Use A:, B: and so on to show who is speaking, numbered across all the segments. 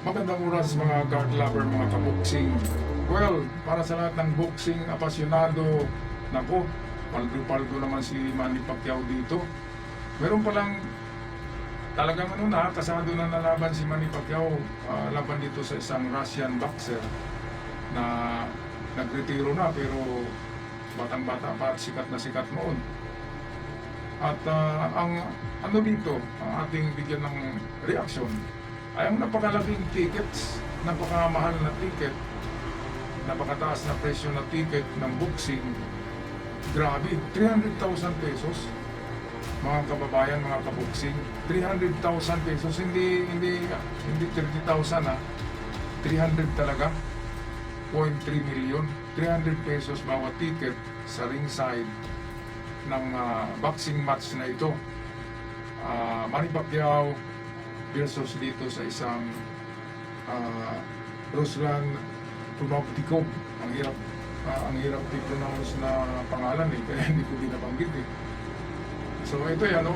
A: Magandang oras mga guard lover, mga kaboksing. Well, para sa lahat ng boxing apasyonado, nako, paldo-paldo naman si Manny Pacquiao dito. Meron palang talagang kasado na nalaban si Manny Pacquiao, laban dito sa isang Russian boxer na nagretiro na pero batang-bata pa at sikat na sikat noon. At ang dito, ang ating bigyan ng reaksyon ay ang napakalaking tickets, napakamahal na ticket, napakataas na presyo na ticket ng boxing. Grabe, 300,000 pesos. Mga kababayan, mga kaboxing, 300,000 pesos, hindi 30,000 ha. 300 talaga. 0.3 million, 300 pesos bawat ticket sa ringside ng boxing match na ito. Manny Pacquiao versus dito sa isang Ruslan Punoptikov. Ang hirap i-pronounce na pangalan kaya hindi ko binabanggit So ito yan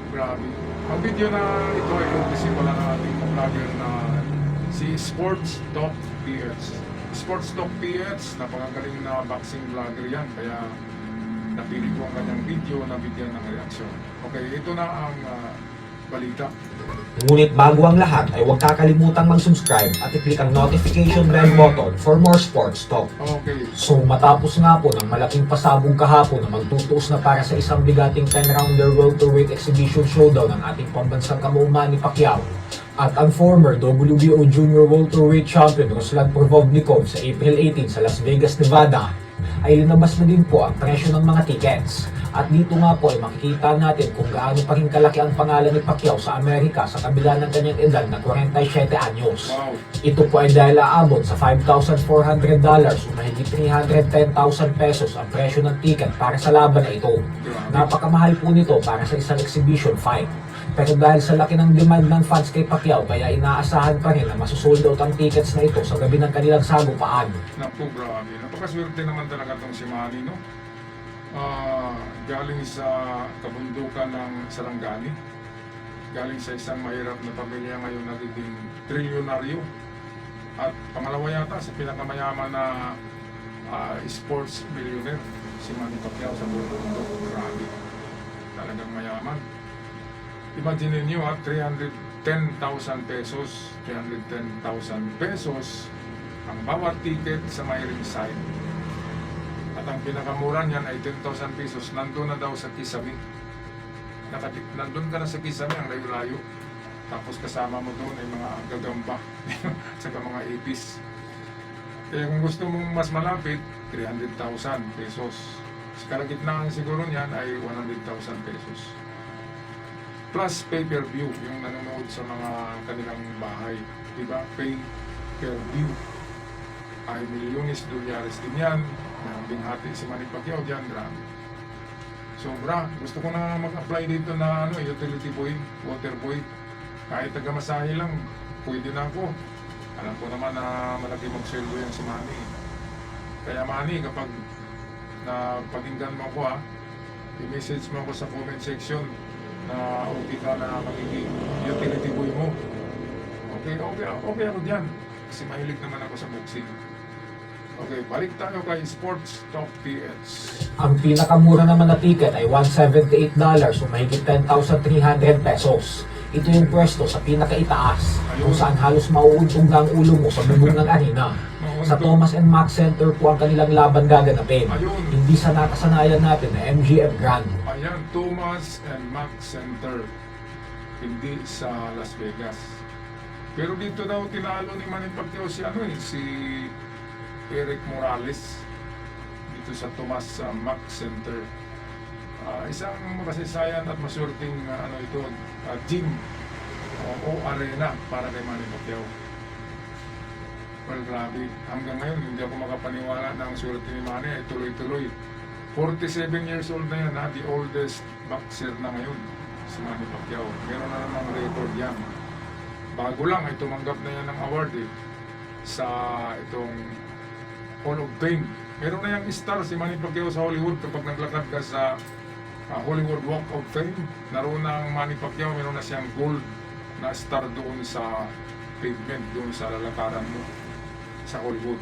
A: grabe. Ang video na ito ay courtesy pala ng ating vlogger na si Sports Talk PH. Sports Talk PH, napakagaling na boxing vlogger yan, kaya napili ko ang kanyang video na bigyan ng reaksyon. Okay, ito na ang balita.
B: Ngunit bago ang lahat ay huwag kakalimutang mag-subscribe at i-click ang notification bell button for more sports talk.
A: Okay.
B: So matapos nga po ng malaking pasabog kahapon na magtutuos na para sa isang bigating 10-rounder welterweight exhibition showdown ng ating pambansang kamao Manny Pacquiao at ang former WBO Junior Welterweight Champion Ruslan Provodnikov sa April 18 sa Las Vegas, Nevada, ay linabas na din po ang presyo ng mga tickets. At dito nga po ay makikita natin kung gaano pa rin kalaki ang pangalan ni Pacquiao sa Amerika sa kabila ng kanyang edad na 47 anyos.
A: Wow.
B: Ito po ay dahil aabot sa $5,400 o mahigit 310,000 pesos ang presyo ng ticket para sa laban na ito. Napakamahal po nito para sa isang exhibition fight. Pero dahil sa laki ng demand ng fans kay Pacquiao, kaya inaasahan pa rin na masusold out ang tickets na ito sa gabi ng kanilang sagupaan.
A: Naku, grabe. Napakaswerte naman talaga itong si Manny, no? Galing sa kabundukan ng Sarangani, galing sa isang mahirap na pamilya, ngayon nagiging trilyonaryo, at pangalawa yata sa pinakamayaman na sports millionaire, si Manny Pacquiao sa buong mundo. Grabe, talagang mayaman. Imagine niyo 310,000 pesos, 310,000 pesos ang bawat ticket sa may ringside. At ang pinakamura niyan ay 10,000 pesos. Nandun na daw sa Kisame. Nandun ka na sa Kisame, ang layo-layo. Tapos kasama mo doon ay mga gagamba at mga ipis. Kaya kung gusto mong mas malapit, 300,000 pesos. Sa kalagitnaan siguro niyan ay 100,000 pesos. Plus pay-per-view, yung nanonood sa mga kanilang bahay. Diba? Pay-per-view. Ay milyones dolyares din yan. Binghati si Manny Pacquiao dyan, grabe. Sobra. Gusto ko na mag-apply dito na utility boy, water boy. Kahit taga-masahe lang, pwede na ako. Alam ko naman na malaki mag-sweldo yan si Manny. Kaya Manny, kapag napakinggan mo ako i-message mo ako sa comment section na okay ka na magiging utility boy mo. Okay ako dyan. Kasi mahilig naman ako sa boxing. Okay, balik tayo kay Sports Talk PH.
B: Ang pinakamura naman na ticket ay $178 o mahigit 10,300 pesos. Ito yung pwesto sa pinakaitaas kung saan halos mauuntog na ang ulo mo sa bubong ng arena. Sa Thomas and Mack Center po ang kanilang laban gaganapin. Hindi sa nakasanayan natin na MGM Grand.
A: Ayan, Thomas and Mack Center. Hindi sa Las Vegas. Pero dito daw tinalo ni Manny Pacquiao si Eric Morales dito sa Thomas Mack Center. Isang makasaysayan at maswerteng gym o arena para kay Manny Pacquiao. Well, grabe. Hanggang ngayon hindi ako makapaniwala na ang swerte ni Manny ay tuloy-tuloy. 47 years old na yan, the oldest boxer na ngayon si Manny Pacquiao. Meron na namang record yan. Bago lang ay tumanggap na yan ng award sa itong Hall of Fame. Meron na yung star si Manny Pacquiao sa Hollywood. Kapag naglakad ka sa Hollywood Walk of Fame, naroon na ang Manny Pacquiao. Meron na siyang gold na star doon sa pavement doon sa lalakaran mo sa Hollywood.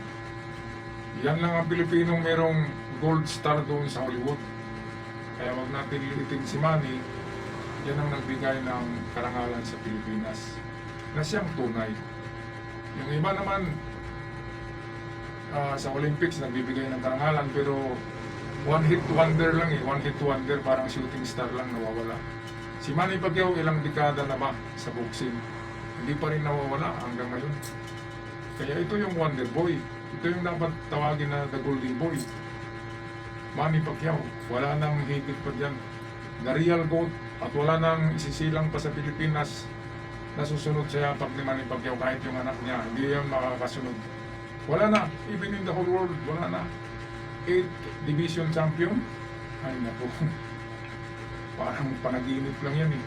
A: Yan lang ang Pilipinong merong gold star doon sa Hollywood. Kaya wag natin lilitin si Manny. Yan ang nagbigay ng karangalan sa Pilipinas na siyang tunay. Yung iba naman sa Olympics nagbibigay ng karangalan pero one hit wonder lang eh. One hit wonder, parang shooting star lang nawawala. Si Manny Pacquiao ilang dekada na ba sa boxing? Hindi pa rin nawawala hanggang ngayon. Kaya ito yung Wonder Boy. Ito yung dapat tawagin na the Golden Boy. Manny Pacquiao, wala nang higit pa dyan. The real GOAT at wala nang isisilang pa sa Pilipinas na susunod sa yapak ni Manny Pacquiao kahit yung anak niya. Hindi yan makakasunod. Wala na. Even in the whole world, wala na. 8 division champion. Ay naku. Parang panaginip lang yan eh.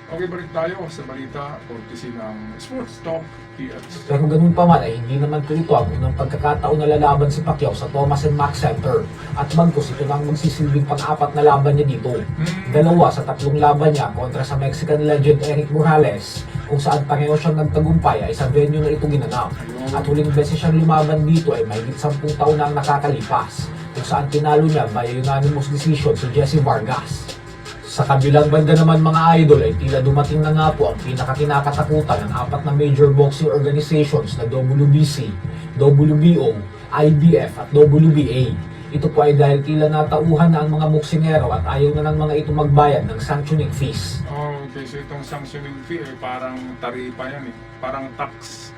A: Okay, balik tayo sa balita courtesy ng Sports Talk PH.
B: Pero ganun pa man ay hindi naman ito ang unang pagkakataon na lalaban si Pacquiao sa Thomas & Mack Center. At bagkus ito nang magsisilbing pang-apat na laban niya dito. Dalawa sa 3 laban niya kontra sa Mexican legend Eric Morales, kung saan pareho siyang nagtagumpay ay sa venue na ito ginanap. At huling beses siyang lumaban dito ay mahigit 10 taon na ang nakakalipas, kung saan tinalo niya by unanimous decision si Jesse Vargas. Sa kabilang banda naman mga idol ay tila dumating na nga po ang pinakakinakatakutan ng 4 na major boxing organizations na WBC, WBO, IBF at WBA. Ito po ay dahil tila natauhan na ang mga boksingero at ayaw na ng mga ito magbayad ng sanctioning fees.
A: Okay, so itong sanctioning fee ay parang taripa yan eh. Parang tax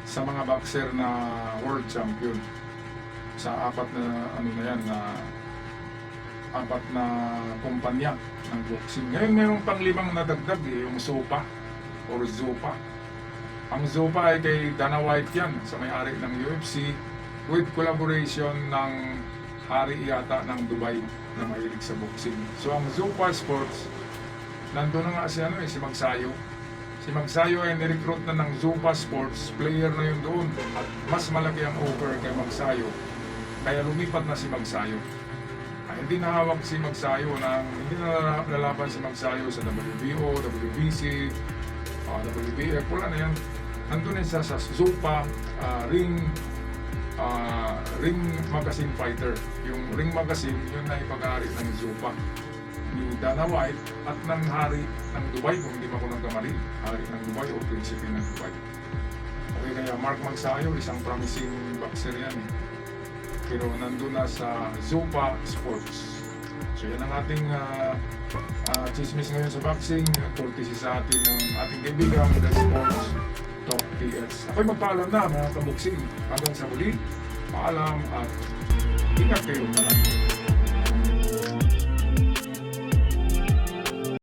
A: sa mga boxer na world champion. Sa 4 na ano na yan na 4 na kumpanya ng boxing. Ngayon mayroong pang 5 nadagdag eh, yung SOPA or ZOPA. Ang ZOPA ay kay Dana White yan, sa may-ari ng UFC, with collaboration ng hari yata ng Dubai na mahilig sa boxing. So ang ZOPA Sports, nandun na nga si Magsayo. Si Magsayo ay nirecruit na ng ZOPA Sports, player na yun doon. At mas malaki ang offer kay Magsayo. Kaya lumipat na si Magsayo. Hindi nahawak si Magsayo hindi na lalaban si Magsayo sa WBO, WBC, WBF, wala na yan. Nandun na siya sa ZOPA ring magazine fighter. Yung ring magazine, yun na ipag-aari ng ZOPA ni Dana White at ng hari ng Dubai, kung hindi ako nagkamali, hari ng Dubai o prinsipe ng Dubai. Okay, kaya Mark Magsayo, isang promising boxer yan eh. Pero nandun na sa ZOPA Sports. So yan ang ating chismis ngayon sa boxing. Courtesy sa atin ng ating kaibigan, the Sports Talk PX. Ako'y magpaalam na mga kaboksing. Hanggang sa muli, paalam at ingat kayo na lang.